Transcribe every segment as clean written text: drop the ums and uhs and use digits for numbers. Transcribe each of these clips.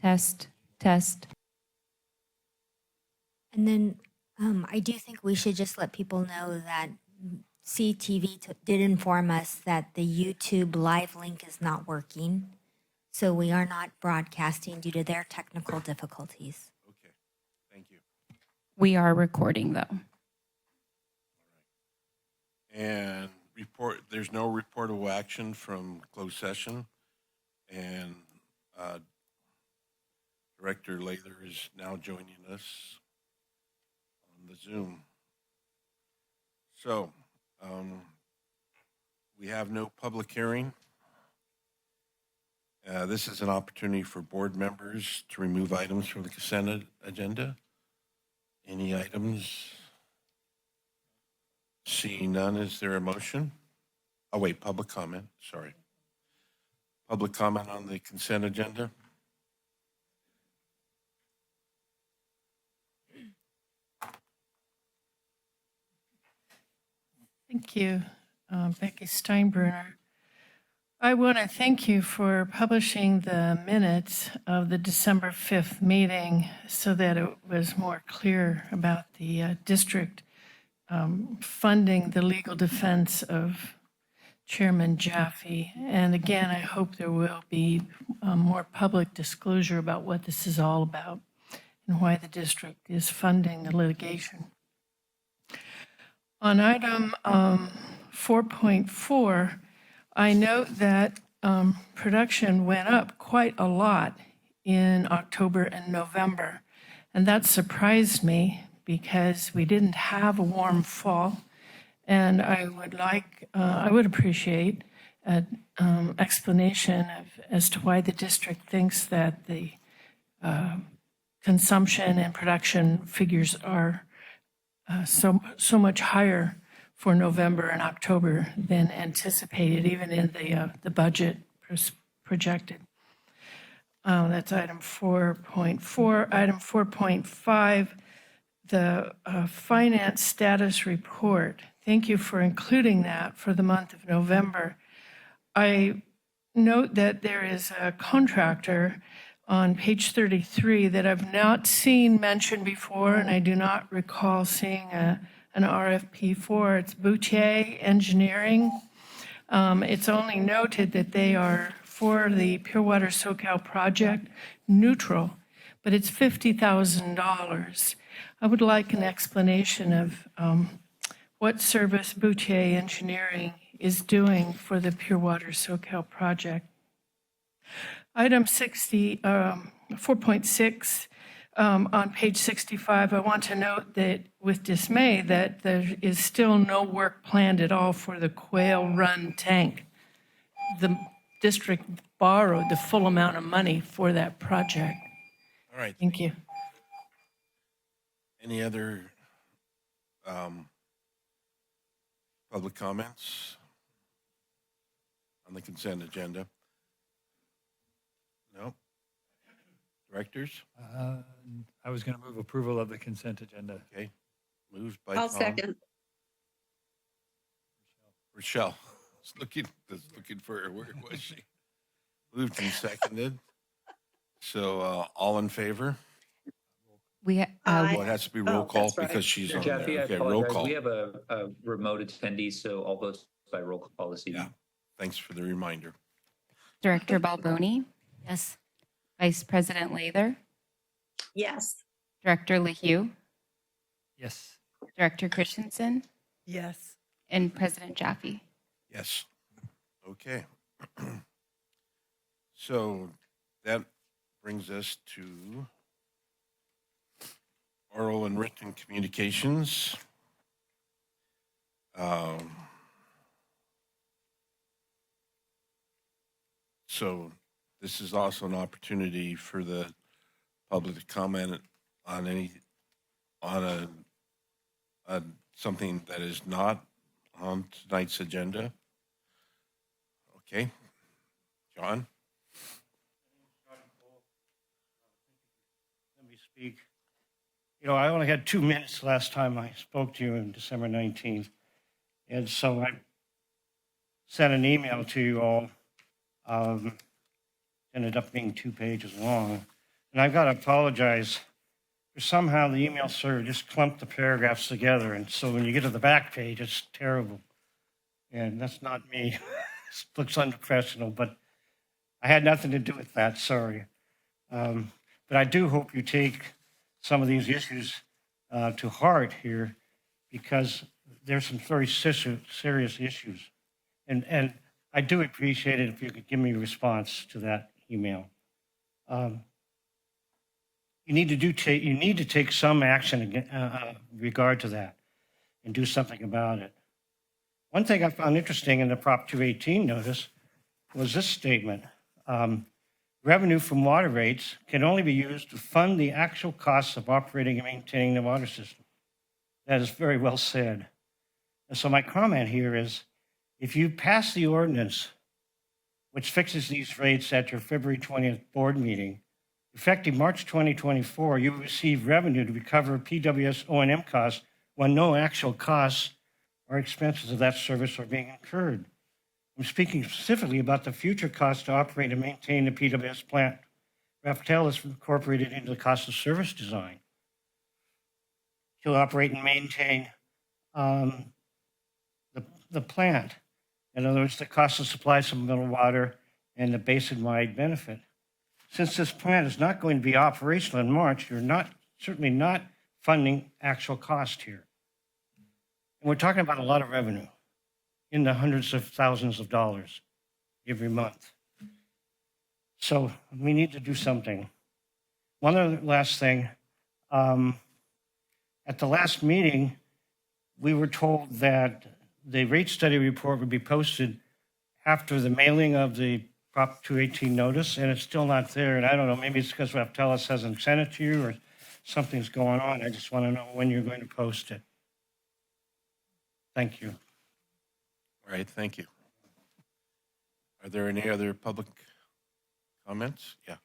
Test, test. And then I do think we should just let people know that CTV did inform us that the YouTube live link is not working. So we are not broadcasting due to their technical difficulties. Okay, thank you. We are recording though. And there's no reportable action from closed session. And Director Lather is now joining us on the Zoom. So we have no public hearing. This is an opportunity for board members to remove items from the consent agenda. Any items? Seeing none, is there a motion? Oh, wait, public comment, sorry. Public comment on the consent agenda? Thank you, Becky Steinbruner. I want to thank you for publishing the minutes of the December 5th meeting so that it was more clear about the district funding the legal defense of Chairman Jaffe. And again, I hope there will be more public disclosure about what this is all about and why the district is funding the litigation. On item 4.4, I note that production went up quite a lot in October and November, and that surprised me because we didn't have a warm fall, and I would appreciate an explanation as to why the district thinks that the consumption and production figures are so much higher for November and October than anticipated, even in the budget projected. That's item 4.4. Item 4.5, the finance status report. Thank you for including that for the month of November. I note that there is a contractor on page 33 that I've not seen mentioned before, and I do not recall seeing an RFP for. It's Boutier Engineering. It's only noted that they are for the Pure Water Soquel project neutral, but it's $50,000. I would like an explanation of what service Boutier Engineering is doing for the Pure Water Soquel project. Item 4.6, on page 65, I want to note that with dismay that there is still no work planned at all for the Quail Run tank. The district borrowed the full amount of money for that project. All right. Thank you. Any other public comments on the consent agenda? No? Directors? I was going to move approval of the consent agenda. Okay. Moved by I'll Tom. second. Rochelle. Looking for her. Where was she? Moved and seconded. So all in favor? We Well, it has to be roll Oh, call that's right. because she's on Jaffe, there. I Okay, roll apologize. call. We have a remote attendee, so all votes by roll call this evening. Yeah. Thanks for the reminder. Director Balboni, Yes. Vice President Lather, Yes. Director LaHue, Yes. Director Christensen, Yes. and President Jaffe. Yes. Okay. So that brings us to oral and written communications. So this is also an opportunity for the public to comment on something that is not on tonight's agenda. Okay, John? Let me speak. You know, I only had 2 minutes last time I spoke to you on December 19th. And so I sent an email to you all. Ended up being 2 pages long. And I've got to apologize. Somehow the email server just clumped the paragraphs together. And so when you get to the back page, it's terrible. And that's not me. It looks unprofessional, but I had nothing to do with that. Sorry. But I do hope you take some of these issues to heart here, because there's some very serious issues. And I do appreciate it if you could give me a response to that email. You need to take some action in regard to that and do something about it. One thing I found interesting in the Prop 218 notice was this statement. Revenue from water rates can only be used to fund the actual costs of operating and maintaining the water system. That is very well said. And so my comment here is, if you pass the ordinance which fixes these rates at your February 20th board meeting, effective March 2024, you will receive revenue to recover PWS O&M costs when no actual costs or expenses of that service are being incurred. I'm speaking specifically about the future costs to operate and maintain the PWS plant. Raftel is incorporated into the cost of service design to operate and maintain the plant. In other words, the cost of supply supplemental water and the basin-wide benefit. Since this plant is not going to be operational in March, you're certainly not funding actual cost here. And we're talking about a lot of revenue, in the hundreds of thousands of dollars every month. So we need to do something. One other last thing. At the last meeting, we were told that the rate study report would be posted after the mailing of the Prop 218 notice, and it's still not there. And I don't know, maybe it's because Raptelis hasn't sent it to you or something's going on. I just want to know when you're going to post it. Thank you. All right, thank you. Are there any other public comments? Yeah.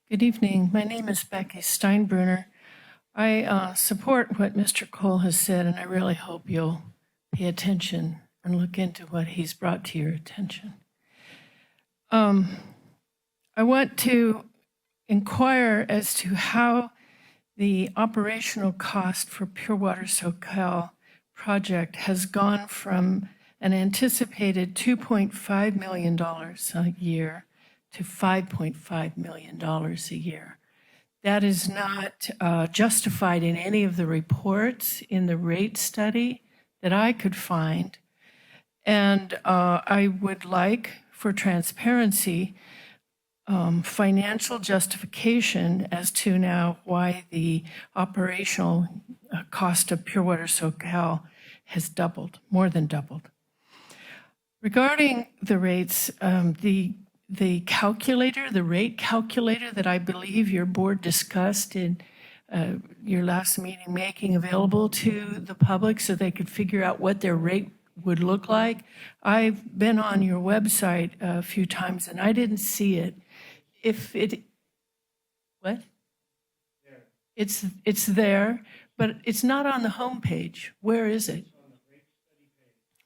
Good evening. My name is Becky Steinbrunner. I support what Mr. Cole has said, and I really hope you'll pay attention and look into what he's brought to your attention. I want to inquire as to how the operational cost for Pure Water Soquel project has gone from an anticipated $2.5 million a year to $5.5 million a year. That is not justified in any of the reports in the rate study that I could find. And I would like, for transparency, financial justification as to now why the operational cost of Pure Water Soquel has doubled, more than doubled. Regarding the rates, the calculator, the rate calculator that I believe your board discussed in your last meeting, making available to the public so they could figure out what their rate would look like. I've been on your website a few times and I didn't see it. What? It's there, but it's not on the homepage. Where is it?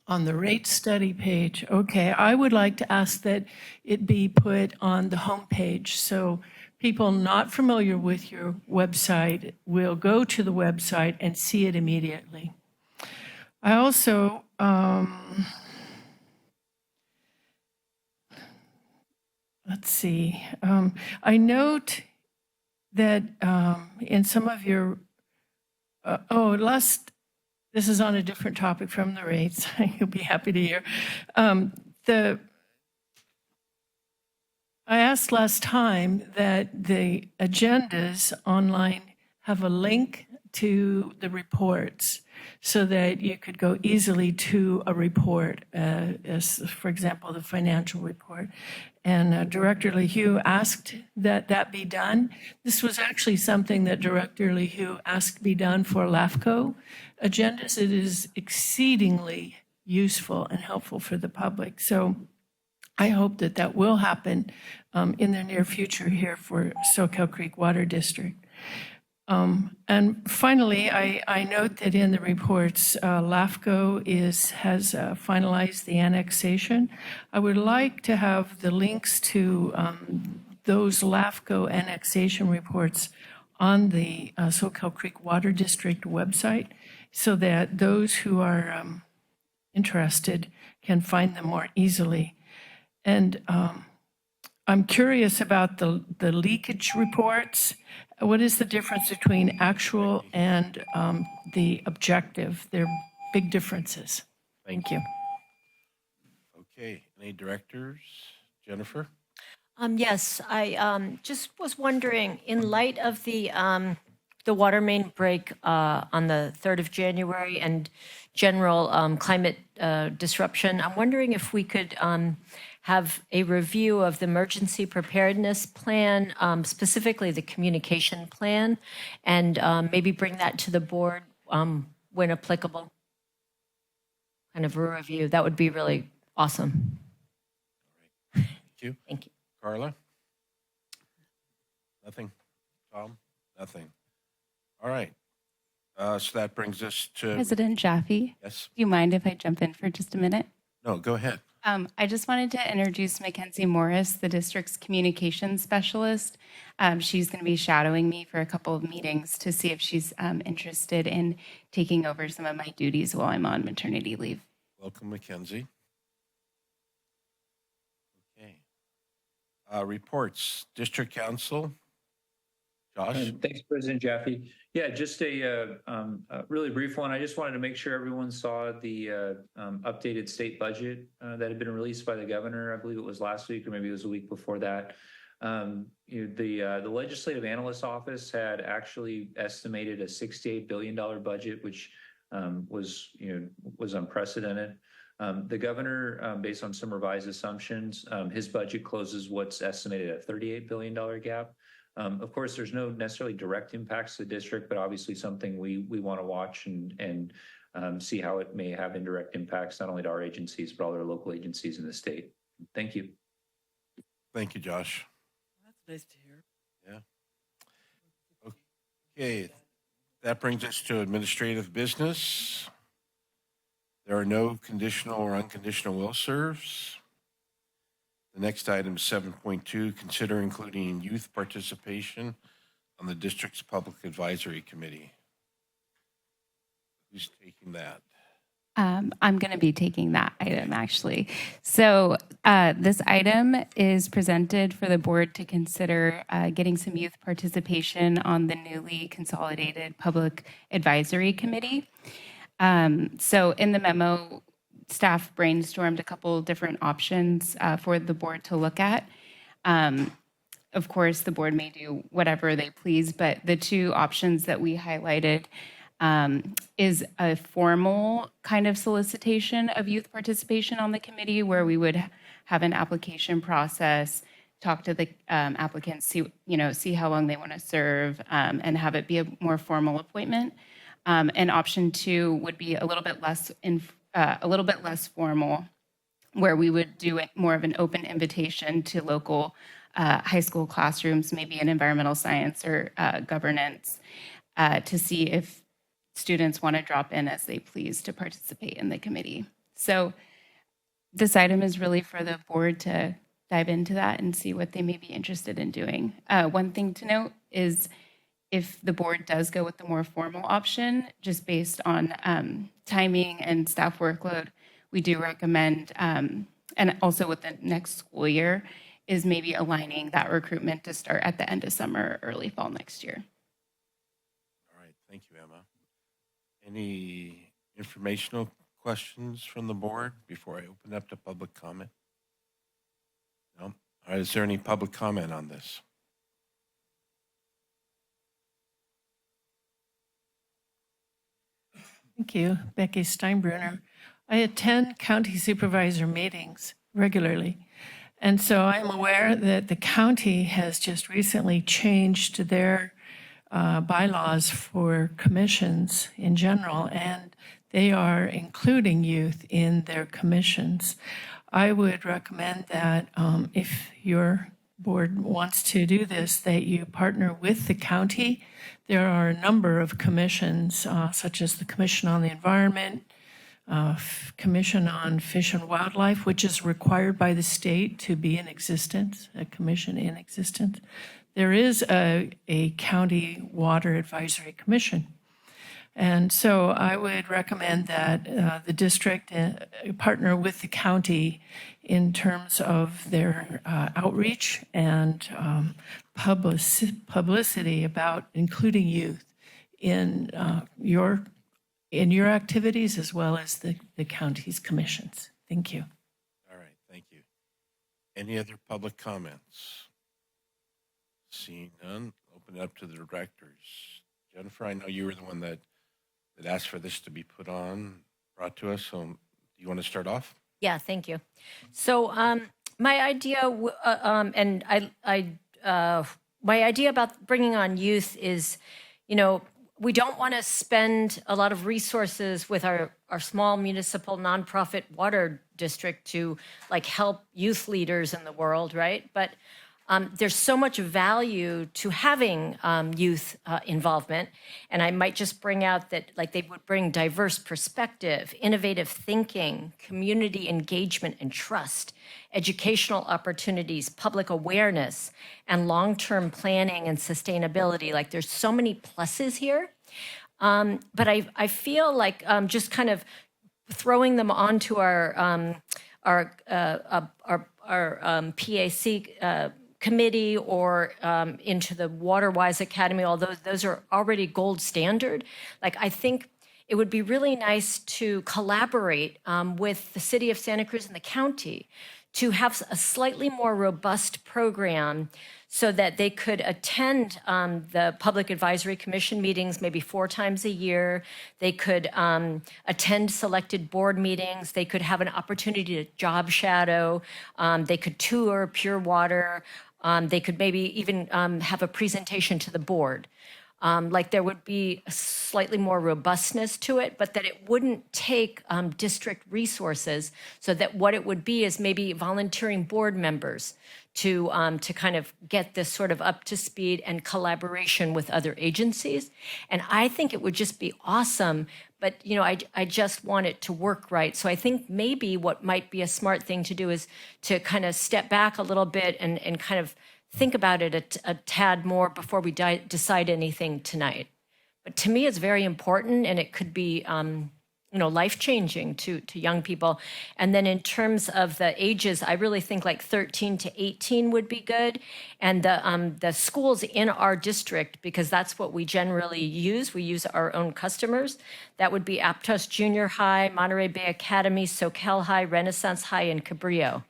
On the rate study page. Okay, I would like to ask that it be put on the homepage so people not familiar with your website will go to the website and see it immediately. I also, let's see, I note that in some of your, this is on a different topic from the rates. You'll be happy to hear. I asked last time that the agendas online have a link to the reports so that you could go easily to a report, as, for example, the financial report. And Director LeHue asked that that be done. This was actually something that Director LeHue asked be done for LAFCO agendas. It is exceedingly useful and helpful for the public. So I hope that that will happen in the near future here for Soquel Creek Water District. And finally, I note that in the reports, LAFCO has finalized the annexation. I would like to have the links to those LAFCO annexation reports on the Soquel Creek Water District website so that those who are interested can find them more easily. And I'm curious about the leakage reports. What is the difference between actual and the objective? They're big differences. Thank you. Okay, any directors? Jennifer? Yes, I just was wondering, in light of the water main break on the 3rd of January and general climate disruption, I'm wondering if we could have a review of the emergency preparedness plan, specifically the communication plan, and maybe bring that to the board when applicable. Kind of a review. That would be really awesome. Thank you. Thank you. Carla? Nothing? Tom? Nothing. All right. So that brings us to, President Jaffe, yes? do you mind if I jump in for just a minute? No, go ahead. I just wanted to introduce Mackenzie Morris, the district's communications specialist. She's going to be shadowing me for a couple of meetings to see if she's interested in taking over some of my duties while I'm on maternity leave. Welcome, Mackenzie. Okay. Reports, District Council. Josh? Thanks, President Jaffe. Yeah, just a really brief one. I just wanted to make sure everyone saw the updated state budget that had been released by the governor. I believe it was last week or maybe it was a week before that. The Legislative Analyst's Office had actually estimated a $68 billion budget, which was unprecedented. The governor, based on some revised assumptions, his budget closes what's estimated a $38 billion gap. Of course, there's no necessarily direct impacts to the district, but obviously something we want to watch and see how it may have indirect impacts, not only to our agencies, but all their local agencies in the state. Thank you. Thank you, Josh. That's nice to hear. Yeah. Okay. That brings us to administrative business. There are no conditional or unconditional will serves. The next item is 7.2, consider including youth participation on the district's public advisory committee. Who's taking that? I'm going to be taking that item, actually. So this item is presented for the board to consider getting some youth participation on the newly consolidated public advisory committee. So in the memo, staff brainstormed a couple different options for the board to look at. Of course, the board may do whatever they please, but the two options that we highlighted is a formal kind of solicitation of youth participation on the committee where we would have an application process, talk to the applicants, see how long they want to serve, and have it be a more formal appointment. And option two would be a little bit less formal, where we would do it more of an open invitation to local high school classrooms, maybe in environmental science or governance, to see if students want to drop in as they please to participate in the committee. So this item is really for the board to dive into that and see what they may be interested in doing. One thing to note is if the board does go with the more formal option, just based on timing and staff workload, we do recommend, and also with the next school year, is maybe aligning that recruitment to start at the end of summer or early fall next year. All right, thank you, Emma. Any informational questions from the board before I open up to public comment? No? All right, is there any public comment on this? Thank you, Becky Steinbrunner. I attend county supervisor meetings regularly. And so I'm aware that the county has just recently changed their bylaws for commissions in general, and they are including youth in their commissions. I would recommend that if your board wants to do this, that you partner with the county there are a number of commissions, such as the Commission on the Environment, Commission on Fish and Wildlife, which is required by the state to be in existence, a commission in existence. There is a county water advisory commission. And so I would recommend that the district partner with the county in terms of their outreach and publicity about including youth in your activities as well as the county's commissions. Thank you. All right, thank you. Any other public comments? Seeing none, open it up to the directors. Jennifer, I know you were the one that asked for this to be brought to us, so do you want to start off? Yeah, thank you. So my idea, my idea about bringing on youth is, we don't want to spend a lot of resources with our small municipal nonprofit water district to like help youth leaders in the world, right? But there's so much value to having youth involvement. And I might just bring out that like they would bring diverse perspective, innovative thinking, community engagement and trust, educational opportunities, public awareness, and long-term planning and sustainability. Like there's so many pluses here. But I feel like just kind of throwing them onto our PAC committee or into the WaterWise Academy, although those are already gold standard. Like I think it would be really nice to collaborate with the city of Santa Cruz and the county to have a slightly more robust program so that they could attend the Public Advisory Commission meetings maybe 4 times a year. They could attend selected board meetings. They could have an opportunity to job shadow. They could tour Pure Water. They could maybe even have a presentation to the board. Like there would be a slightly more robustness to it, but that it wouldn't take district resources, so that what it would be is maybe volunteering board members to kind of get this sort of up to speed and collaboration with other agencies. And I think it would just be awesome, but I just want it to work right. So I think maybe what might be a smart thing to do is to kind of step back a little bit and kind of think about it a tad more before we decide anything tonight. But to me, it's very important, and it could be life-changing to young people. And then in terms of the ages, I really think like 13 to 18 would be good. And the schools in our district, because that's what we generally use, we use our own customers, that would be Aptos Junior High, Monterey Bay Academy, Soquel High, Renaissance High, and Cabrillo.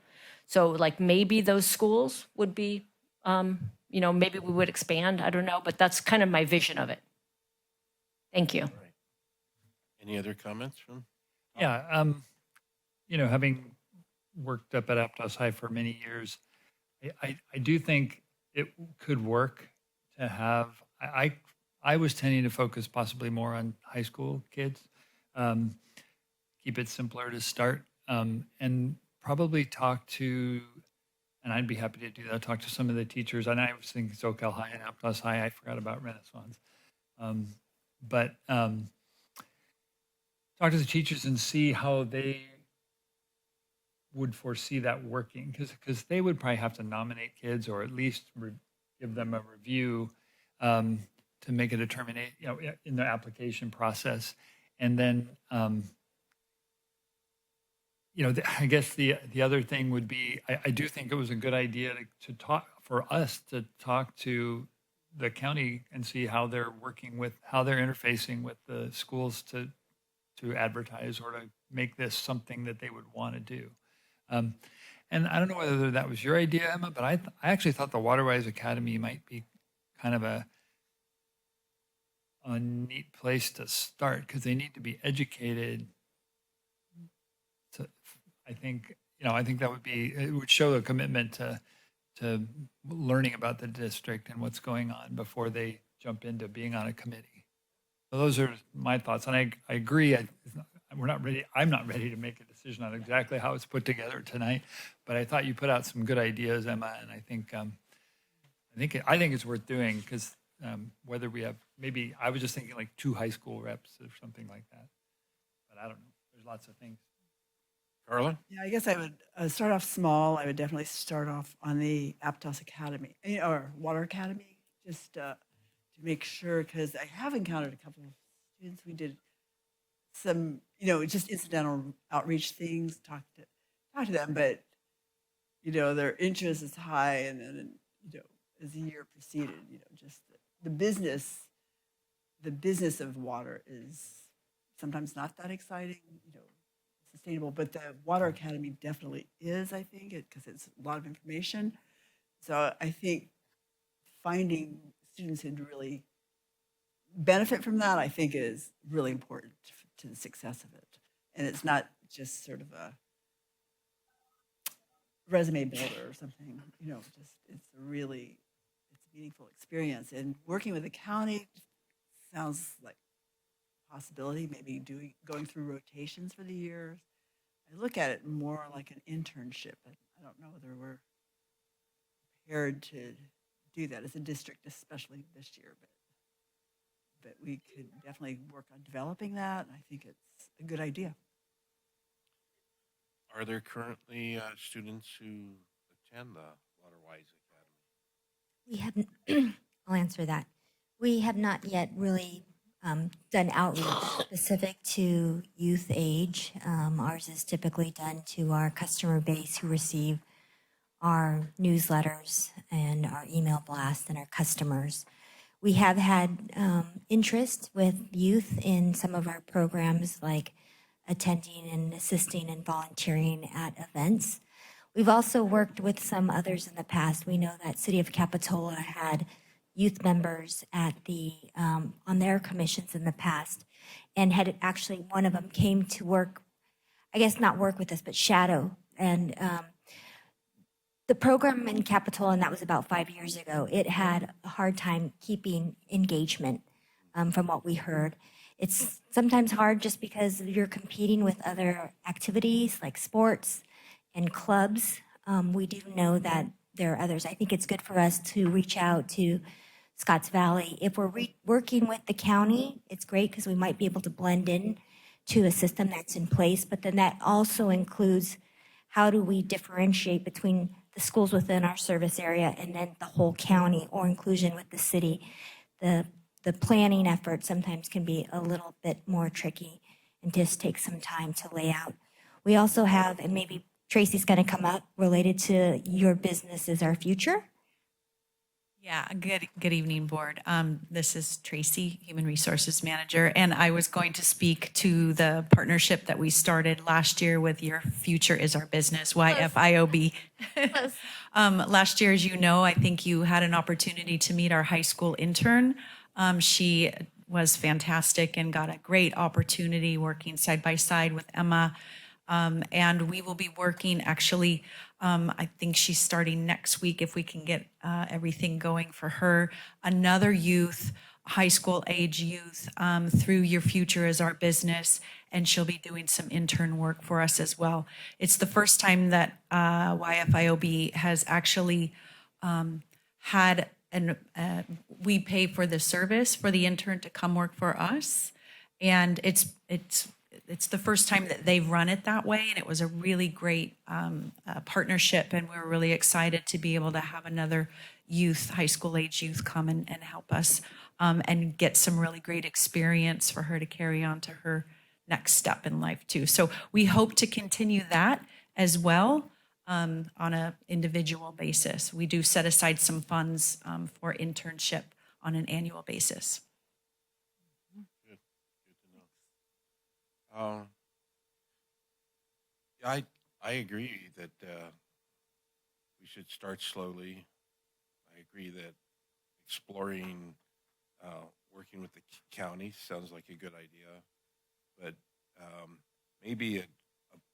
So like maybe those schools would be, maybe we would expand, I don't know, but that's kind of my vision of it. Thank you. Any other comments from? Yeah, having worked up at Aptos High for many years, I do think it could work to have, I was tending to focus possibly more on high school kids, keep it simpler to start, and probably talk to, and I'd be happy to do that, talk to some of the teachers. And I was thinking Soquel High and Aptos High, I forgot about Renaissance. But talk to the teachers and see how they would foresee that working, because they would probably have to nominate kids or at least give them a review to make a determination, in the application process. And then, I guess the other thing would be, I do think it was a good idea to talk to the county and see how they're working with, how they're interfacing with the schools to advertise or to make this something that they would want to do. And I don't know whether that was your idea, Emma, but I actually thought the WaterWise Academy might be kind of a neat place to start, because they need to be educated. I think that it would show a commitment to learning about the district and what's going on before they jump into being on a committee. So those are my thoughts, and I agree. I'm not ready to make a decision on exactly how it's put together tonight, but I thought you put out some good ideas, Emma, and I think it's worth doing, because whether we have, maybe, I was just thinking like 2 high school reps or something like that. But I don't know. There's lots of things. Carla? Yeah, I guess I would start off small. I would definitely start off on the Aptos Academy or Water Academy, just to make sure, because I have encountered a couple of students. We did some, just incidental outreach things, talk to them, but their interest is high, and then as the year proceeded, just the business of water is sometimes not that exciting, sustainable, but the Water Academy definitely is, I think, because it's a lot of information. So I think finding students who really benefit from that, I think, is really important to the success of it. And it's not just sort of a resume builder or something, just it's a meaningful experience. And working with the county sounds like possibility, maybe going through rotations for the years. I look at it more like an internship. I don't know whether we're prepared to do that as a district, especially this year, but we could definitely work on developing that. I think it's a good idea. Are there currently students who attend the Waterwise Academy? We haven't, I'll answer that. We have not yet really done outreach specific to youth age. Ours is typically done to our customer base who receive our newsletters and our email blasts and our customers. We have had interest with youth in some of our programs, like attending and assisting and volunteering at events. We've also worked with some others in the past. We know that City of Capitola had youth members at on their commissions in the past, and had actually, one of them came to work, I guess not work with us, but shadow. And the program in Capitola, and that was about 5 years ago, it had a hard time keeping engagement from what we heard. It's sometimes hard just because you're competing with other activities like sports and clubs. We do know that there are others. I think it's good for us to reach out to Scotts Valley. If we're working with the county, it's great because we might be able to blend in to a system that's in place, but then that also includes how do we differentiate between the schools within our service area and then the whole county, or inclusion with the city. The planning effort sometimes can be a little bit more tricky and just take some time to lay out. We also have, and maybe Tracy's going to come up, related to your business is our future. Yeah, good evening, board. This is Tracy, Human Resources Manager, and I was going to speak to the partnership that we started last year with Your Future is Our Business, YFIOB. Last year, as you know, I think you had an opportunity to meet our high school intern. She was fantastic and got a great opportunity working side by side with Emma. And we will be working actually, I think she's starting next week if we can get everything going for her. Another youth, high school age youth, through Your Future is Our Business, and she'll be doing some intern work for us as well. It's the first time that YFIOB has actually had we pay for the service for the intern to come work for us, and it's the first time that they've run it that way, and it was a really great partnership, and we're really excited to be able to have another youth, high school age youth, come and help us and get some really great experience for her to carry on to her next step in life too. So we hope to continue that as well on an individual basis. We do set aside some funds for internship on an annual basis. I agree that we should start slowly. I agree that exploring working with the county sounds like a good idea, but maybe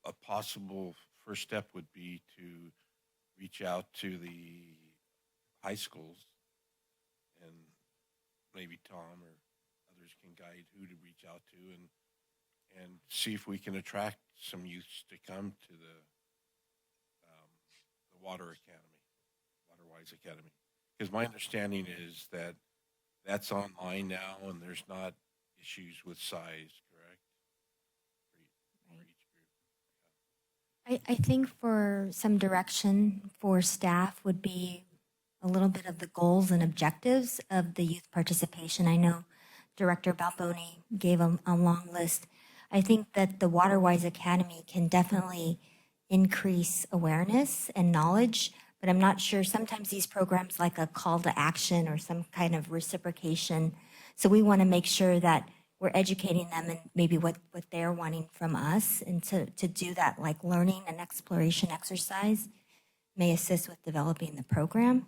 a possible first step would be to reach out to the high schools, and maybe Tom or others can guide who to reach out to, and see if we can attract some youths to come to the Water Academy, Waterwise Academy. Because my understanding is that That's online now, and there's not issues with size, correct? For each group. I think for some direction for staff would be a little bit of the goals and objectives of the youth participation. I know Director Balboni gave a long list. I think that the Waterwise Academy can definitely increase awareness and knowledge, but I'm not sure. Sometimes these programs like a call to action or some kind of reciprocation. So we want to make sure that we're educating them and maybe what they're wanting from us. And to do that, like learning and exploration exercise may assist with developing the program,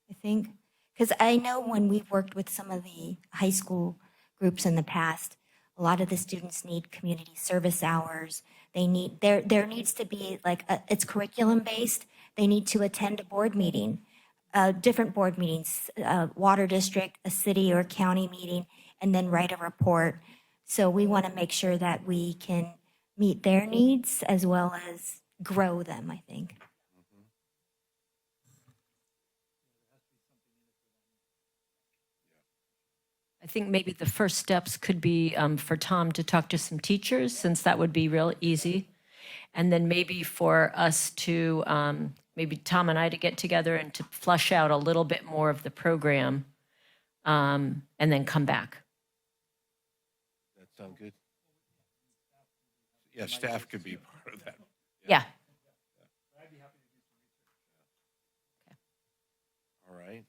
I think. Because I know when we've worked with some of the high school groups in the past, a lot of the students need community service hours. They need, there needs to be like, it's curriculum based. They need to attend a board meeting, different board meetings, water district, a city or county meeting, and then write a report. So we want to make sure that we can meet their needs as well as grow them, I think. I think maybe the first steps could be for Tom to talk to some teachers, since that would be real easy. And then maybe for us to, maybe Tom and I to get together and to flush out a little bit more of the program, and then come back. That sound good? Yeah, staff could be part of that. Yeah. All right.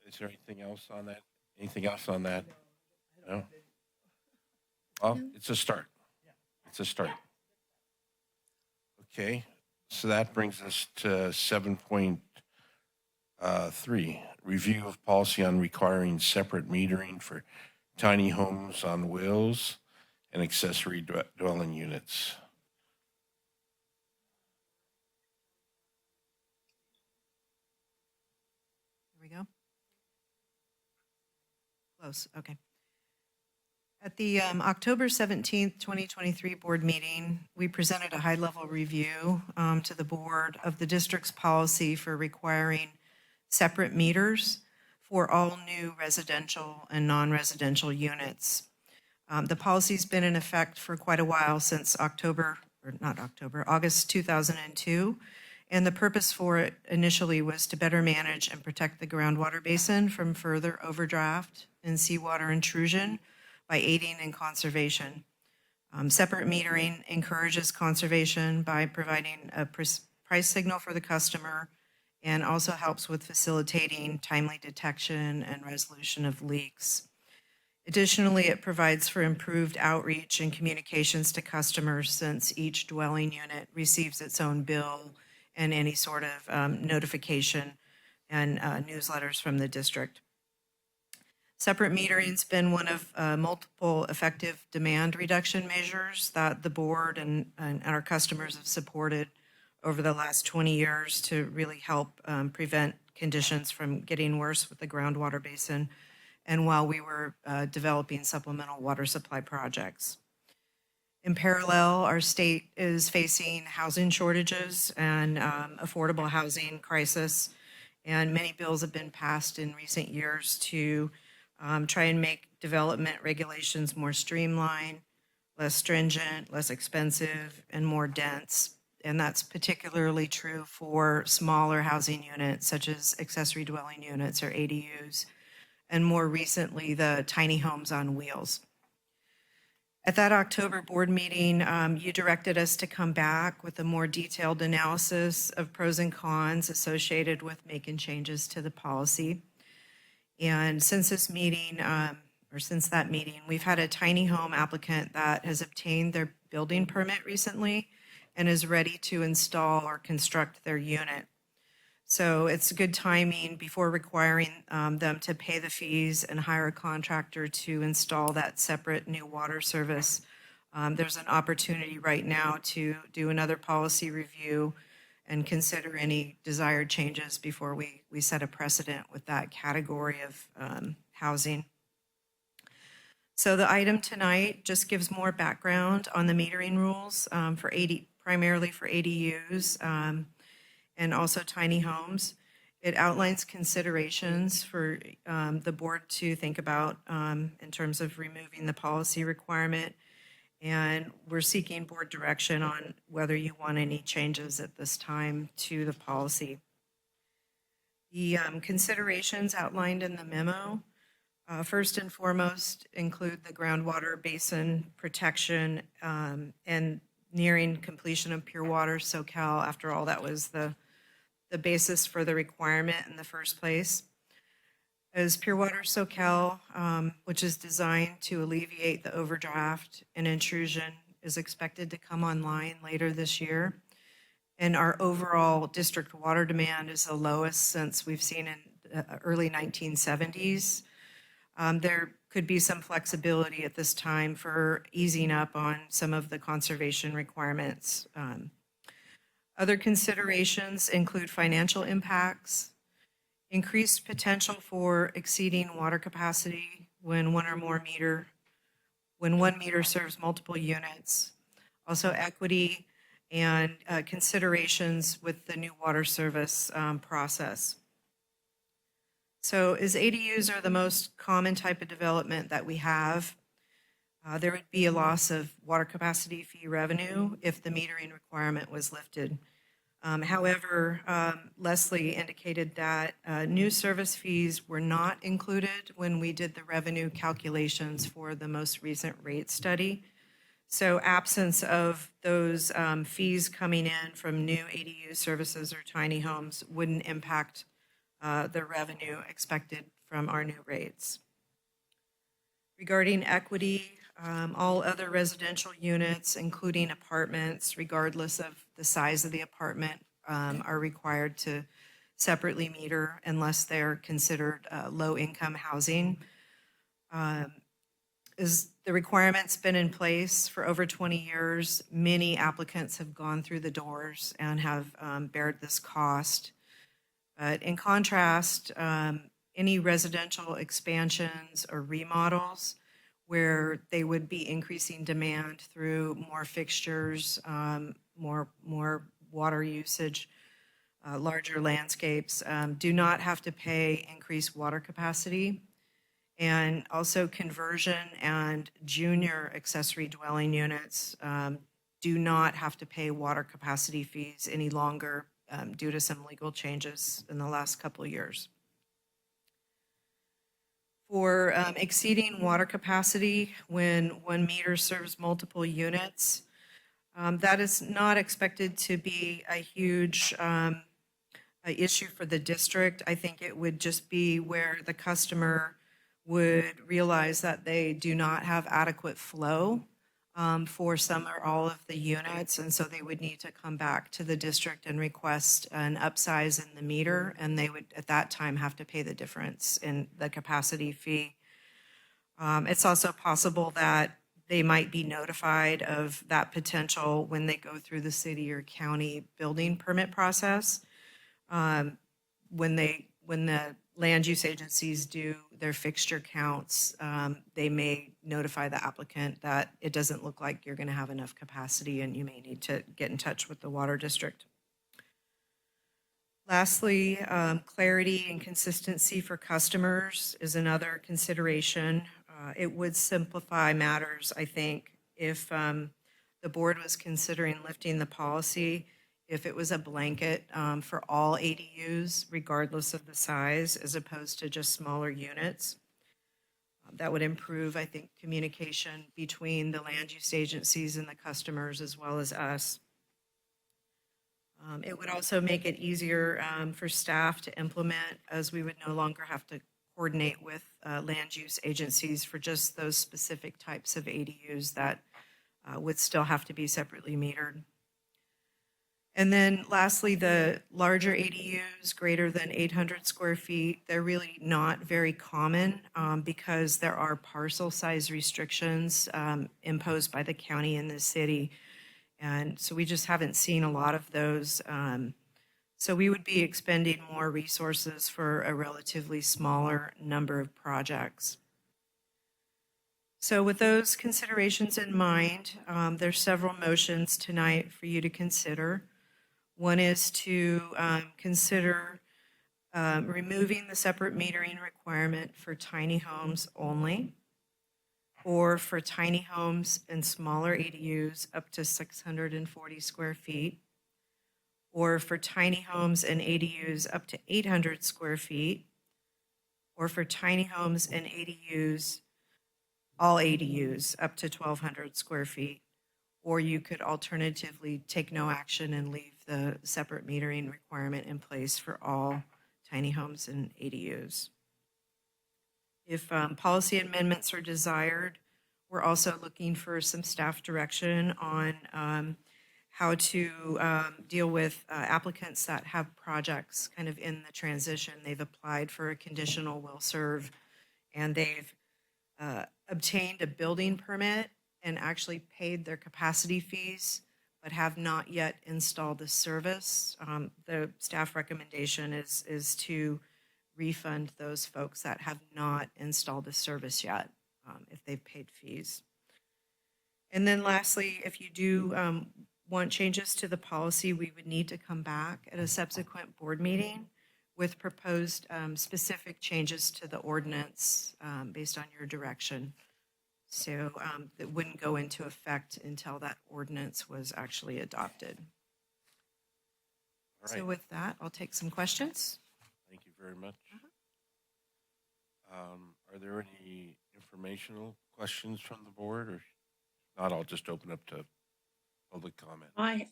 Is there anything else on that? Anything else on that? No? Well, it's a start. It's a start. Okay, so that brings us to 7.3, review of policy on requiring separate metering for tiny homes on wheels and accessory dwelling units. Here we go. Close, okay. At the October 17th, 2023 board meeting, we presented a high-level review to the board of the district's policy for requiring separate meters for all new residential and non-residential units. The policy's been in effect for quite a while, since August 2002. And the purpose for it initially was to better manage and protect the groundwater basin from further overdraft and seawater intrusion by aiding in conservation. Separate metering encourages conservation by providing a price signal for the customer, and also helps with facilitating timely detection and resolution of leaks. Additionally, it provides for improved outreach and communications to customers, since each dwelling unit receives its own bill and any sort of notification and newsletters from the district. Separate metering's been one of multiple effective demand reduction measures that the board and our customers have supported over the last 20 years to really help prevent conditions from getting worse with the groundwater basin, and while we were developing supplemental water supply projects. In parallel, our state is facing housing shortages and affordable housing crisis, and many bills have been passed in recent years to try and make development regulations more streamlined, less stringent, less expensive, and more dense. And that's particularly true for smaller housing units, such as accessory dwelling units or ADUs, and more recently, the tiny homes on wheels. At that October board meeting, you directed us to come back with a more detailed analysis of pros and cons associated with making changes to the policy. And since this meeting, since that meeting, we've had a tiny home applicant that has obtained their building permit recently and is ready to install or construct their unit. So it's good timing before requiring them to pay the fees and hire a contractor to install that separate new water service. There's an opportunity right now to do another policy review and consider any desired changes before we set a precedent with that category of housing. So the item tonight just gives more background on the metering rules primarily for ADUs and also tiny homes. It outlines considerations for the board to think about in terms of removing the policy requirement. And we're seeking board direction on whether you want any changes at this time to the policy. The considerations outlined in the memo, first and foremost, include the groundwater basin protection and nearing completion of Pure Water Soquel. After all, that was the basis for the requirement in the first place. As Pure Water Soquel, which is designed to alleviate the overdraft and intrusion, is expected to come online later this year. And our overall district water demand is the lowest since we've seen in the early 1970s. There could be some flexibility at this time for easing up on some of the conservation requirements. Other considerations include financial impacts, increased potential for exceeding water capacity when one meter serves multiple units, also equity and considerations with the new water service process. So as ADUs are the most common type of development that we have, there would be a loss of water capacity fee revenue if the metering requirement was lifted. However, Leslie indicated that new service fees were not included when we did the revenue calculations for the most recent rate study. So absence of those fees coming in from new ADU services or tiny homes wouldn't impact the revenue expected from our new rates. Regarding equity, all other residential units, including apartments, regardless of the size of the apartment, are required to separately meter unless they're considered low-income housing. As the requirement's been in place for over 20 years, many applicants have gone through the doors and have bared this cost. But in contrast, any residential expansions or remodels where they would be increasing demand through more fixtures, more water usage, larger landscapes, do not have to pay increased water capacity. And also conversion and junior accessory dwelling units do not have to pay water capacity fees any longer due to some legal changes in the last couple of years. For exceeding water capacity when 1 meter serves multiple units, that is not expected to be a huge issue for the district. I think it would just be where the customer would realize that they do not have adequate flow for some or all of the units, and so they would need to come back to the district and request an upsize in the meter, and they would at that time have to pay the difference in the capacity fee. It's also possible that they might be notified of that potential when they go through the city or county building permit process. When the land use agencies do their fixture counts, they may notify the applicant that it doesn't look like you're going to have enough capacity and you may need to get in touch with the water district. Lastly, clarity and consistency for customers is another consideration. It would simplify matters, I think, if the board was considering lifting the policy, if it was a blanket for all ADUs, regardless of the size, as opposed to just smaller units. That would improve, I think, communication between the land use agencies and the customers as well as us. It would also make it easier for staff to implement, as we would no longer have to coordinate with land use agencies for just those specific types of ADUs that would still have to be separately metered. And then lastly, the larger ADUs greater than 800 square feet, they're really not very common because there are parcel size restrictions imposed by the county and the city. And so we just haven't seen a lot of those. So we would be expending more resources for a relatively smaller number of projects. So with those considerations in mind, there's several motions tonight for you to consider. One is to consider removing the separate metering requirement for tiny homes only, or for tiny homes and smaller ADUs up to 640 square feet, or for tiny homes and ADUs up to 800 square feet, or for tiny homes and ADUs, all ADUs up to 1,200 square feet. Or you could alternatively take no action and leave the separate metering requirement in place for all tiny homes and ADUs. If policy amendments are desired, we're also looking for some staff direction on how to deal with applicants that have projects kind of in the transition. They've applied for a conditional will serve, and they've obtained a building permit and actually paid their capacity fees, but have not yet installed the service. The staff recommendation is to refund those folks that have not installed the service yet, if they've paid fees. And then lastly, if you do want changes to the policy, we would need to come back at a subsequent board meeting with proposed specific changes to the ordinance based on your direction. So that wouldn't go into effect until that ordinance was actually adopted. All right. So with that, I'll take some questions. Thank you very much. Are there any informational questions from the board, or not? I'll just open up to public comment. I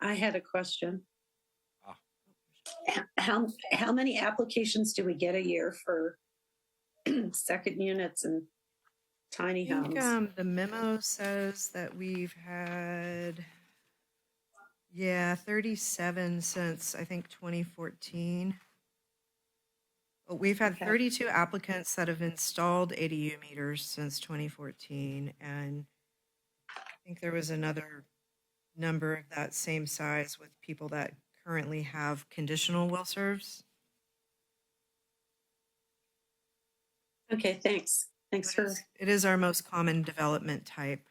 had a question. Ah. How many applications do we get a year for second units and tiny I think homes? the memo says that we've had, 37 since I think 2014. But we've had Okay. 32 applicants that have installed ADU meters since 2014, and I think there was another number of that same size with people that currently have conditional will serves. Okay, thanks. Thanks for, It is our most common development type.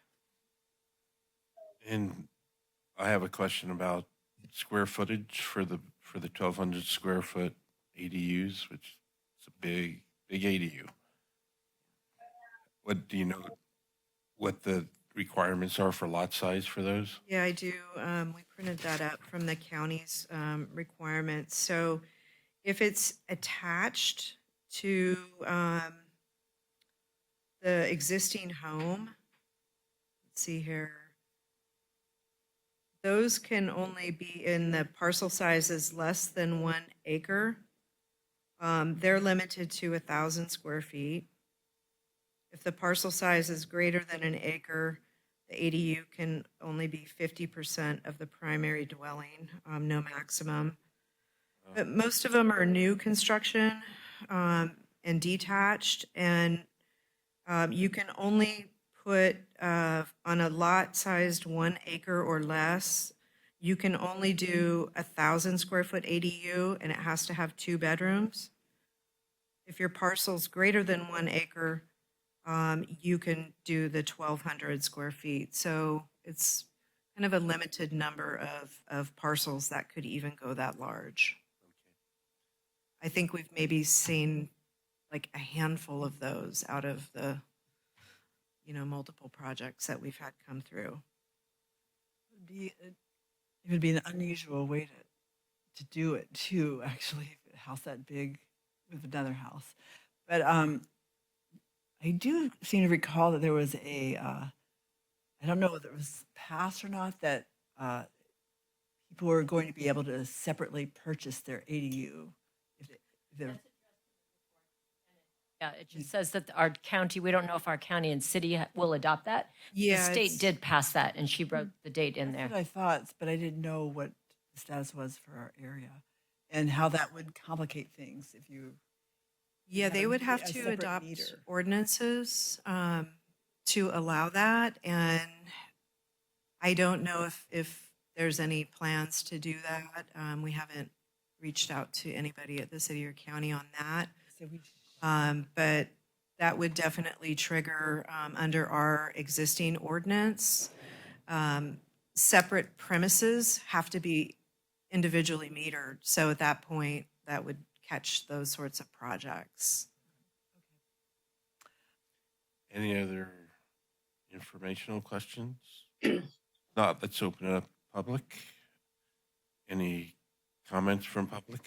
And I have a question about square footage for the 1,200 square foot ADUs, which is a big ADU. What do you know? What the requirements are for lot size for those? Yeah, I do. We printed that up from the county's requirements. So if it's attached to the existing home, let's see here, those can only be in the parcel sizes less than 1 acre. They're limited to 1,000 square feet. If the parcel size is greater than 1 acre, the ADU can only be 50% of the primary dwelling, no maximum. But most of them are new construction and detached, and you can only put on a lot sized 1 acre or less, you can only do 1,000 square foot ADU, and it has to have 2 bedrooms. If your parcel's greater than 1 acre, you can do the 1,200 square feet. So it's kind of a limited number of parcels that could even go that large. I think we've maybe seen like a handful of those out of the, multiple projects that we've had come through. It would be an unusual way to do it too, actually, if a house that big with another house. But I do seem to recall that there was I don't know whether it was passed or not, that people were going to be able to separately purchase their ADU if they're. Yeah, it just says that our county, we don't know if our county and city will adopt that. Yeah, The state it's- did pass that, and she wrote the date in That's there. what I thought, but I didn't know what the status was for our area and how that would complicate things if you. Yeah, they would have a to separate adopt meter. ordinances to allow that, and I don't know if there's any plans to do that. We haven't reached out to anybody at the city or county on that, So we but that would definitely trigger under our existing ordinance. Separate premises have to be individually metered, so at that point, that would catch those sorts of projects. Any other informational questions? Not, let's open it up public. Any comments from public?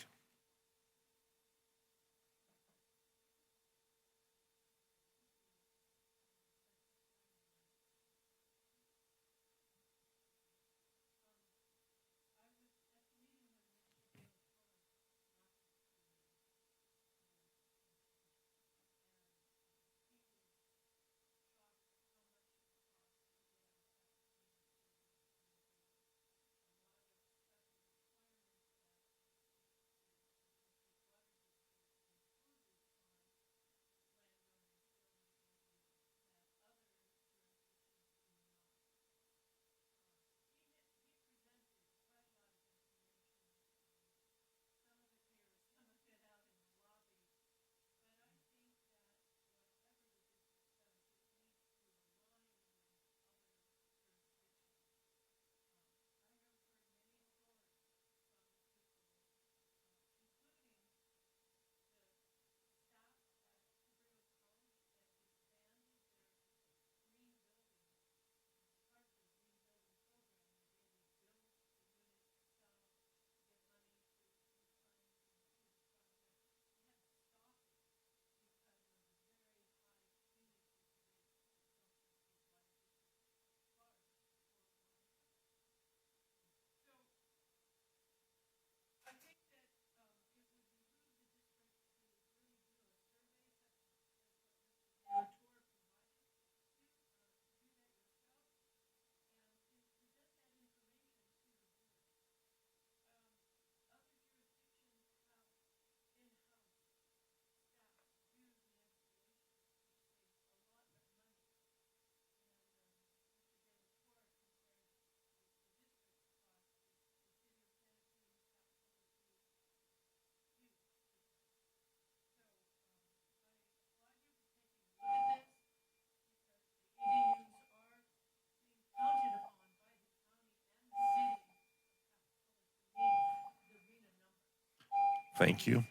Thank you.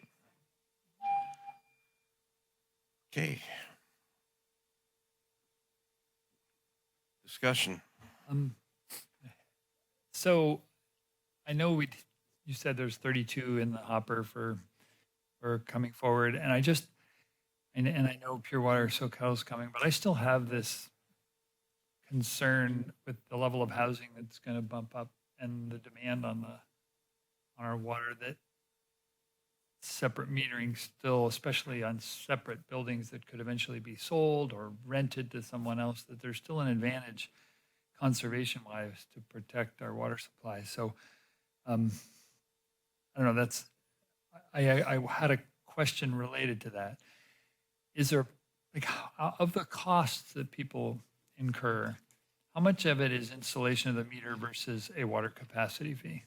Okay. Discussion. So I know you said there's 32 in the hopper for coming forward, and and I know Pure Water Soquel is coming, but I still have this concern with the level of housing that's going to bump up and the demand on our water, that separate metering still, especially on separate buildings that could eventually be sold or rented to someone else, that there's still an advantage conservation-wise to protect our water supply. So I don't know, I had a question related to that. Is there, like, of the costs that people incur, how much of it is installation of the meter versus a water capacity fee?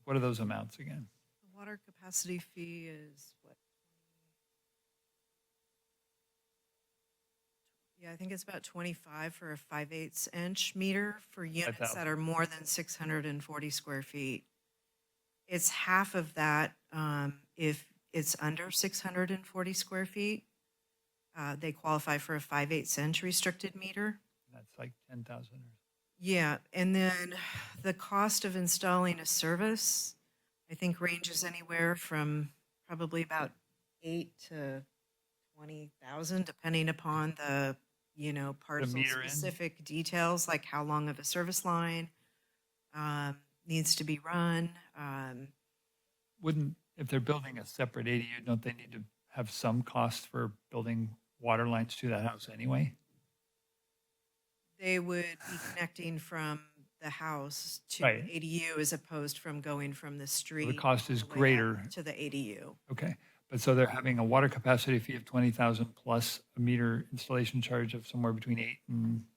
What are those amounts again? The water capacity fee is what? Yeah, I think it's about 25 for a 5/8 inch meter for units 5,000. that are more than 640 square feet. It's half of that if it's under 640 square feet. They qualify for a 5/8 inch restricted meter. That's like 10,000. Yeah, and then the cost of installing a service, I think, ranges anywhere from probably about 8 to 20,000, depending upon the parcel meter in? specific details, like how long of a service line needs to be run. If they're building a separate ADU, don't they need to have some cost for building water lines to that house anyway? They would be connecting from the house to Right. the ADU as opposed from going from the street. The cost is all the way up greater. to the ADU. Okay, but so they're having a water capacity fee of 20,000 plus a meter installation charge of somewhere between 8 and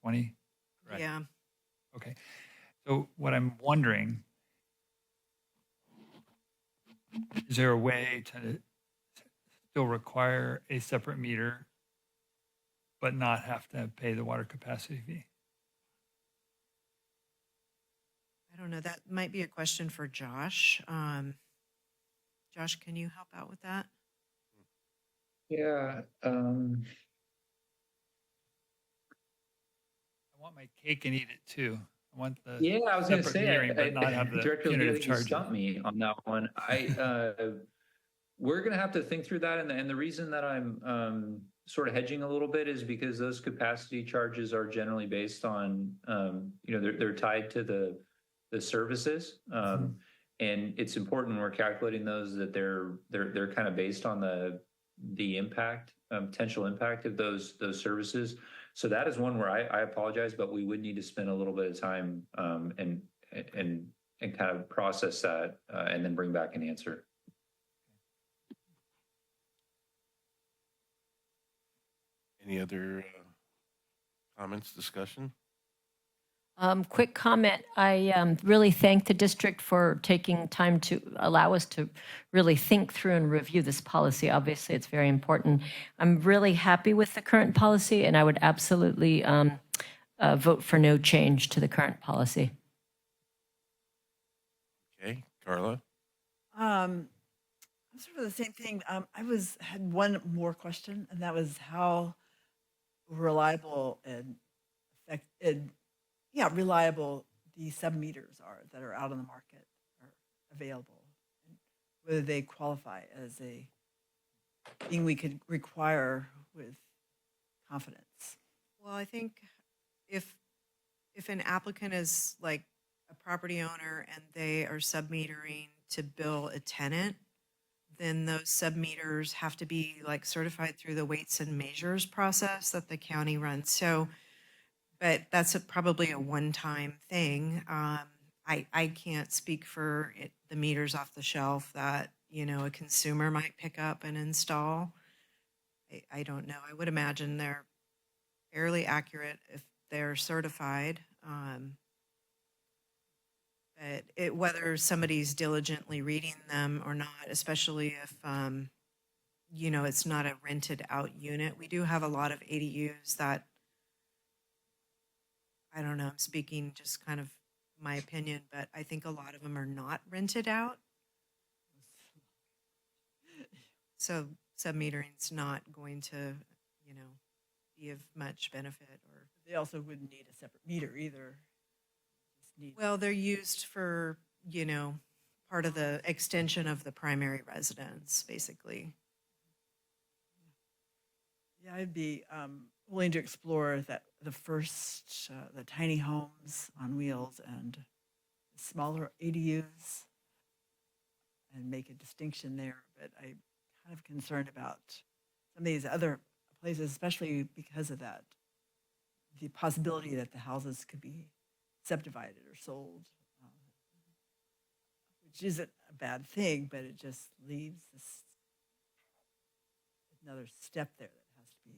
20? Correct. Yeah. Okay, so what I'm wondering, is there a way to still require a separate meter but not have to pay the water capacity fee? I don't know. That might be a question for Josh. Josh, can you help out with that? Yeah. I want my cake and eat it too. I want the Yeah, I was going to separate say, metering, but not have the Director Lee, I punitive think you charges. stumped me on that one. We're going to have to think through that, and the reason that I'm sort of hedging a little bit is because those capacity charges are generally based on, they're tied to the services, and it's important when we're calculating those that they're kind of based on the impact, potential impact of those services. So that is one where I apologize, but we would need to spend a little bit of time and kind of process that and then bring back an answer. Any other comments, discussion? Quick comment. I really thank the district for taking time to allow us to really think through and review this policy. Obviously, it's very important. I'm really happy with the current policy, and I would absolutely vote for no change to the current policy. Okay, Carla? Sort of the same thing. I had one more question, and that was how reliable and reliable the sub-meters are that are out on the market or available, and whether they qualify as a thing we could require with confidence. Well, I think if an applicant is like a property owner and they are sub-metering to bill a tenant, then those sub-meters have to be like certified through the weights and measures process that the county runs. So, but that's probably a one-time thing. I can't speak for the meters off the shelf that, a consumer might pick up and install. I don't know. I would imagine they're fairly accurate if they're certified. But whether somebody's diligently reading them or not, especially if, it's not a rented out unit. We do have a lot of ADUs that, I don't know, I'm speaking just kind of my opinion, but I think a lot of them are not rented out. So sub-metering's not going to, be of much benefit. Or They also wouldn't need a separate meter either. Well, they're used for, part of the extension of the primary residence, basically. Yeah, I'd be willing to explore that the tiny homes on wheels and smaller ADUs and make a distinction there. But I'm kind of concerned about some of these other places, especially because of that, the possibility that the houses could be subdivided or sold, which isn't a bad thing, but it just leaves another step there that has to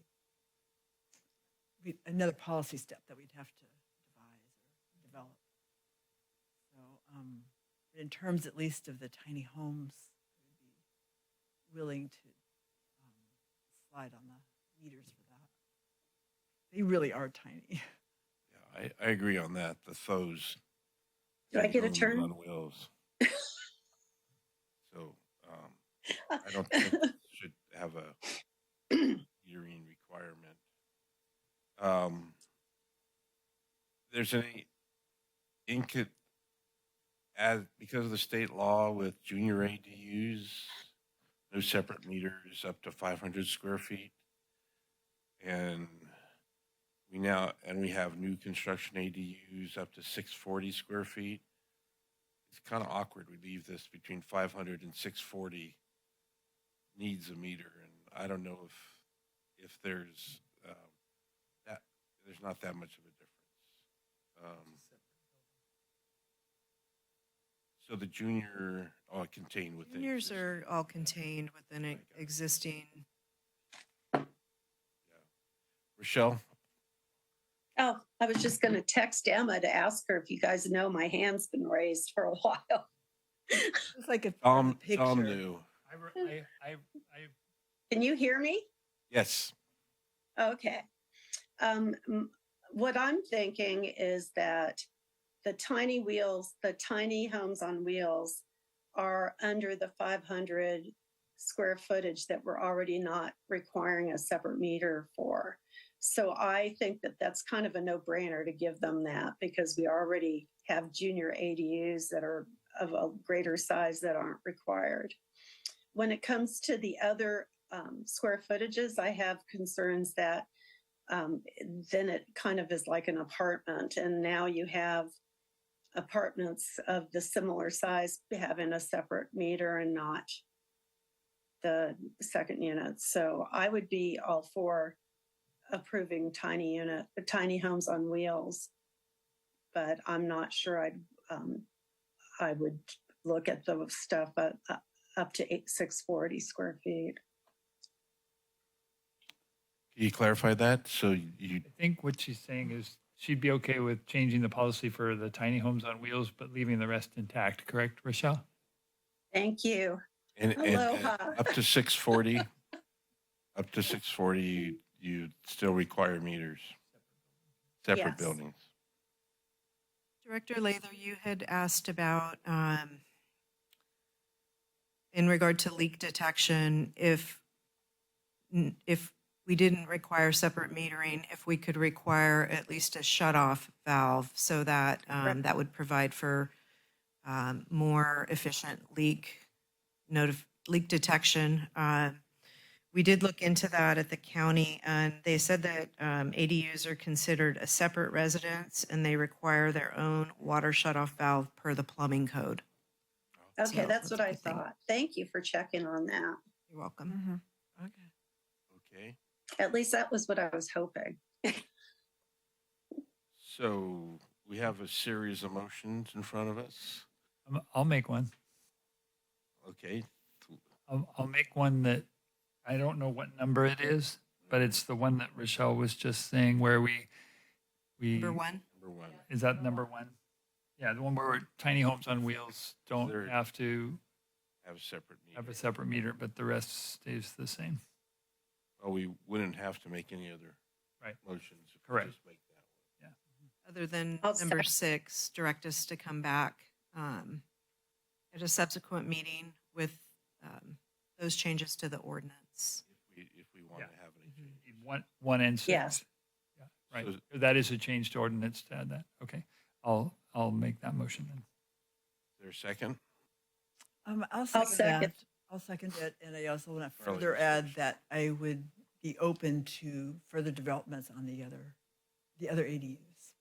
be another policy step that we'd have to devise or develop. So, in terms at least of the tiny homes, I would be willing to slide on the meters for that. They really are tiny. I agree on that. The foes. Do I get a turn? On wheels. So I don't think it should have a metering requirement. There's because of the state law with junior ADUs, no separate meters up to 500 square feet, and we have new construction ADUs up to 640 square feet. It's kind of awkward. We leave this between 500 and 640 needs a meter, and I don't know if there's not that much of a difference. So the junior are contained within. Juniors are all contained within an existing. Yeah. Rochelle. Oh, I was just going to text Emma to ask her if you guys know my hand's been raised for a while. It's like a Tom picture. knew. Can you hear me? Yes. Okay. What I'm thinking is that the tiny homes on wheels are under the 500 square footage that we're already not requiring a separate meter for. So I think that that's kind of a no-brainer to give them that, because we already have junior ADUs that are of a greater size that aren't required. When it comes to the other square footages, I have concerns that then it kind of is like an apartment, and now you have apartments of the similar size having a separate meter and not the second unit. So I would be all for approving tiny homes on wheels, but I'm not sure I would look at the stuff up to 640 square feet. Can you clarify that? So you, I think what she's saying is she'd be okay with changing the policy for the tiny homes on wheels, but leaving the rest intact, correct, Rochelle? Thank you. and Aloha. up to 640, up to 640, you still require meters, separate Yes. buildings. Director Lather, you had asked about, in regard to leak detection, if we didn't require separate metering, if we could require at least a shut-off valve so that that would provide for more efficient leak detection. We did look into that at the county, and they said that ADUs are considered a separate residence and they require their own water shutoff valve per the plumbing code. Okay, So that's what a I good thing. thought. Thank you for checking on that. You're welcome. Okay. At least that was what I was hoping. So we have a series of motions in front of us. I'll make one. Okay. I'll make one that I don't know what number it is, but it's the one that Rochelle was just saying where we Number one? Number one. is that number one? Yeah, the one where tiny homes on wheels don't There- have to Have a separate meter. have a separate meter, but the rest stays the same. Well, we wouldn't have to make any other Right. motions. if we Correct. just make that one. Other than I'll number second. 6, direct us to come back at a subsequent meeting with those changes to the ordinance. If we want to have any change. Need one and six. Yes. Yeah, right. So- That is a change to ordinance to add that. Okay. I'll make that motion then. Is there a second? I'll second that. second. I'll second it, and I also want to Early further add that I would be open to further developments on the other ADUs.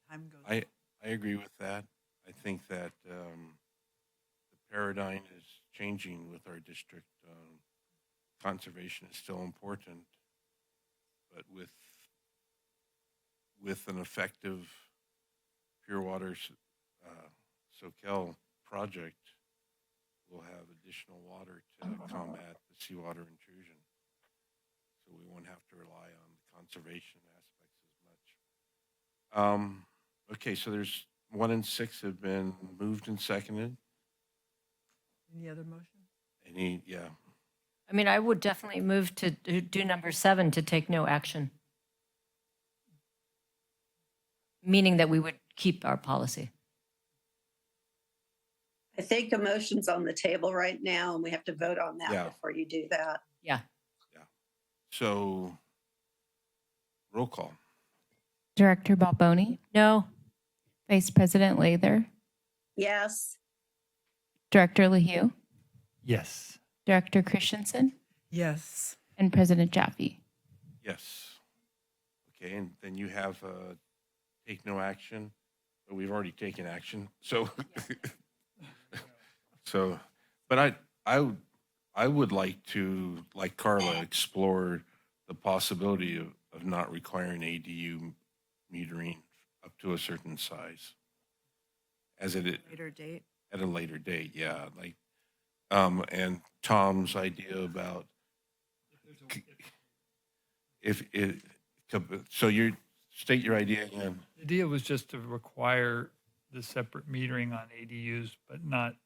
Time goes. I agree with that. I think that the paradigm is changing with our district. Conservation is still important, but with an effective pure water Soquel project, we'll have additional water to combat the seawater intrusion. So we won't have to rely on the conservation aspects as much. Okay, so there's 1 and 6 have been moved and seconded. Any other motion? Yeah. I mean, I would definitely move to do number 7, to take no action. Meaning that we would keep our policy. I think a motion's on the table right now, and we have to vote on that Yeah. before you do that. Yeah. So roll call. Director Balboni, No. Vice President Lather, Yes. Director LaHue, Yes. Director Christensen, Yes. and President Jaffe. Yes. Okay, and then you have take no action, but we've already taken action. So, but I would like to, like Carla, explore the possibility of not requiring ADU metering up to a certain size. As it Later date. at a later date, yeah, like, and Tom's idea about if it, so you state your idea again. The idea was just to require the separate metering on ADUs, but not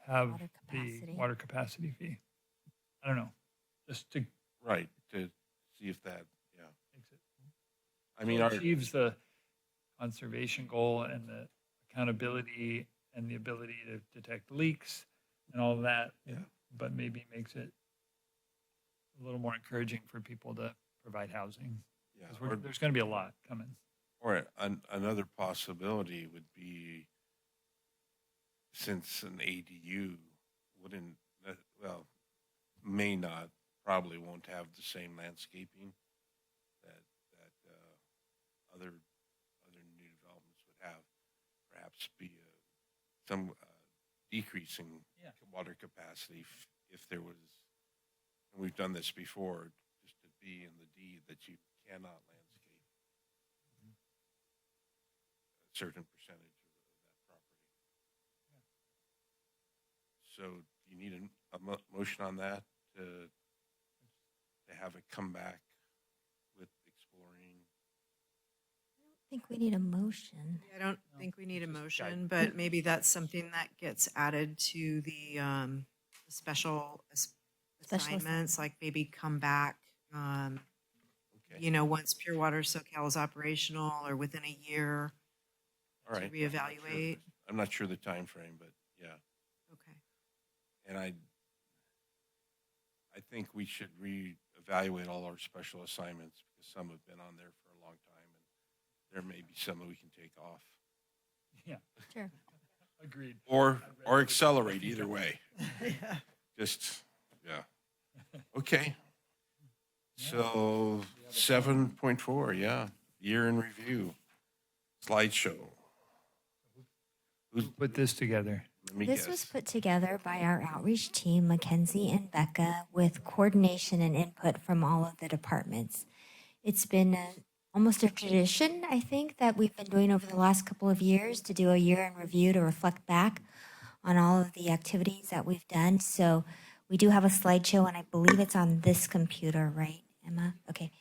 have Water the capacity. water capacity fee. I don't know, just to Right, to see if that, yeah. makes it I mean, our, achieves the conservation goal and accountability and the ability to detect leaks and all of that. Yeah. But maybe makes it a little more encouraging for people to provide housing. Yeah. 'Cause there's going to be a lot coming. Or another possibility would be, since an ADU wouldn't, well, may not, probably won't have the same landscaping that other new developments would have. Perhaps be some decreasing Yeah. water capacity if there was. And we've done this before, just to be in the deed that you cannot landscape a certain percentage of that property. So you need a motion on that to have it come back with exploring. I think we need a motion. I don't think we need a just motion, but maybe that's something that gets added to the special assignments, like maybe come back, Okay. once Pure Water Soquel is operational or within a year All to right. reevaluate. I'm not sure the time frame, but yeah. Okay. And I think we should reevaluate all our special assignments, because some have been on there for a long time, and there may be some that we can take off Yeah, Sure. agreed. or accelerate, either way. Yeah. Just, yeah. Okay. So 7.4, yeah, year in review, slideshow. Who put this together? Let me This guess. was put together by our outreach team, Mackenzie and Becca, with coordination and input from all of the departments. It's been almost a tradition, I think, that we've been doing over the last couple of years to do a year in review to reflect back on all of the activities that we've done. So we do have a slideshow, and I believe it's on this computer, right, Emma? Okay.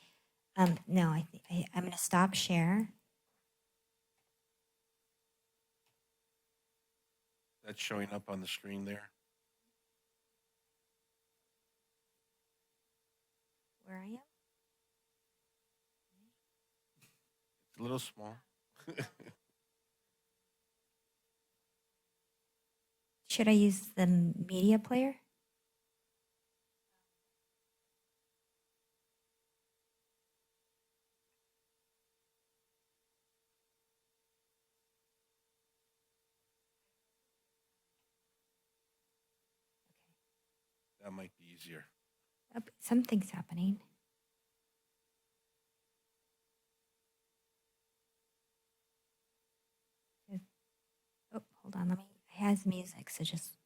No, I'm going to stop share. That's showing up on the screen there. Where I am? It's a little small. Should I use the media player? That might be easier. Something's happening. Oh, hold on. It has music, so just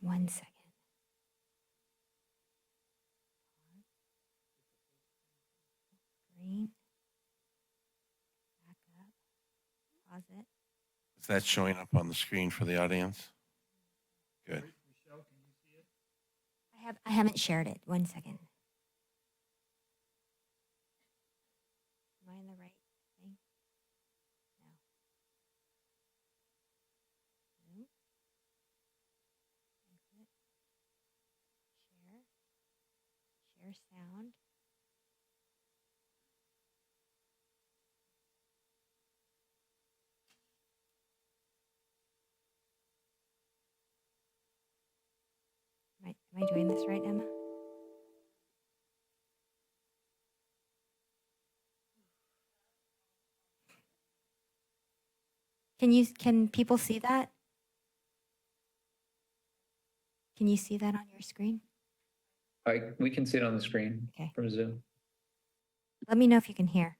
1 second. Screen. Back up. Pause it. Is that showing up on the screen for the audience? Good. I haven't shared it. 1 second. Am I in the right thing? No. No. Exit. Share. Share sound. Am I doing this right, Emma? Can people see that? Can you see that on your screen? We can see it on the screen Okay. from Zoom. Let me know if you can hear.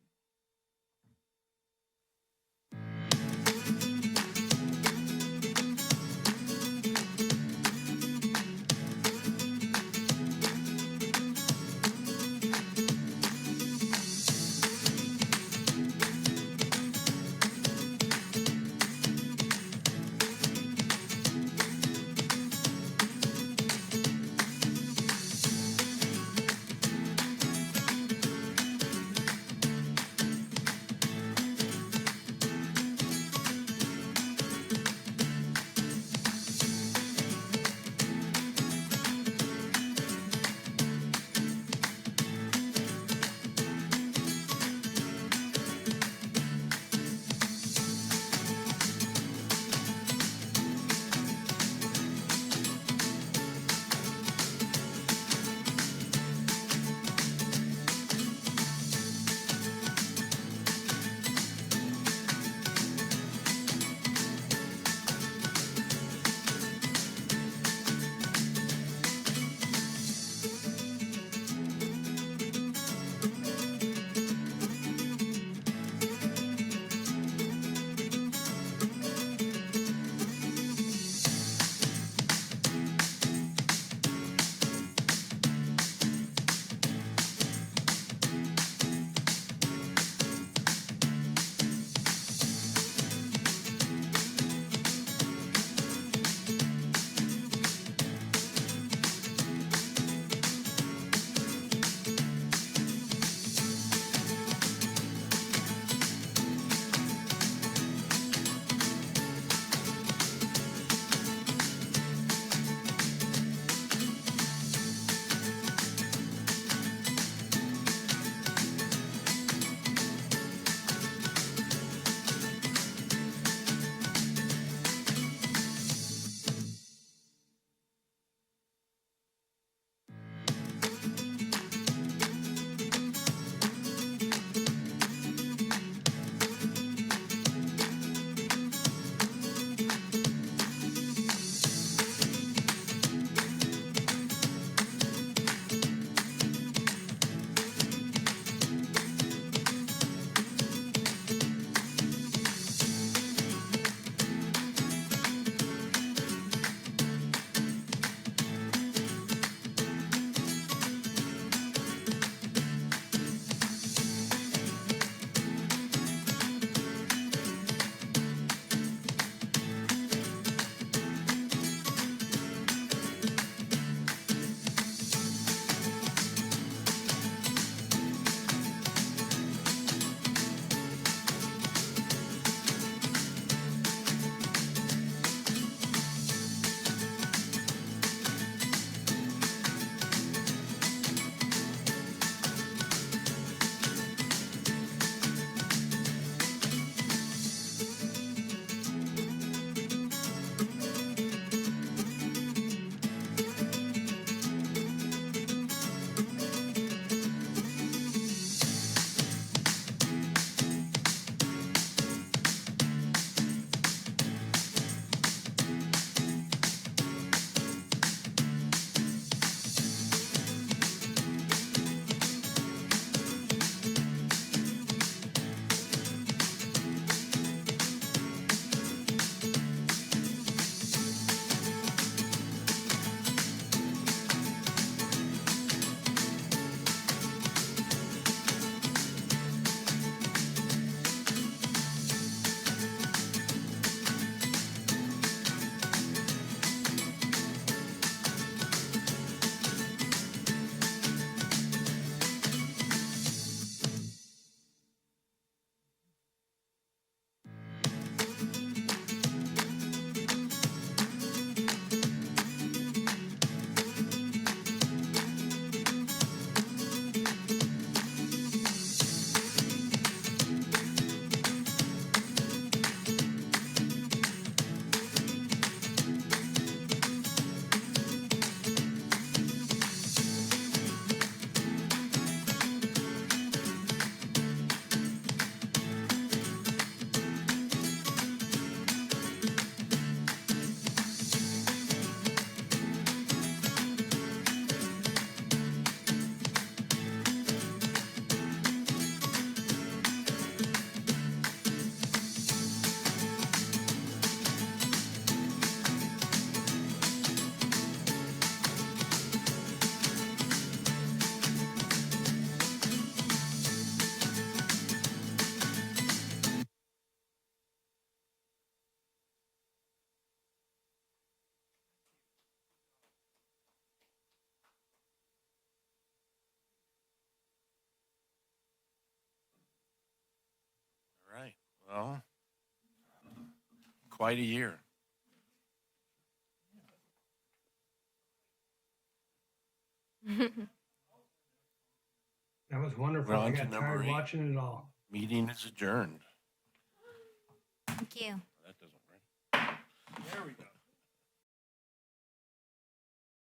Well, quite a year. That was wonderful. We're I on to got number tired 8. watching it all. Meeting is adjourned. Thank you. That doesn't work. There we go.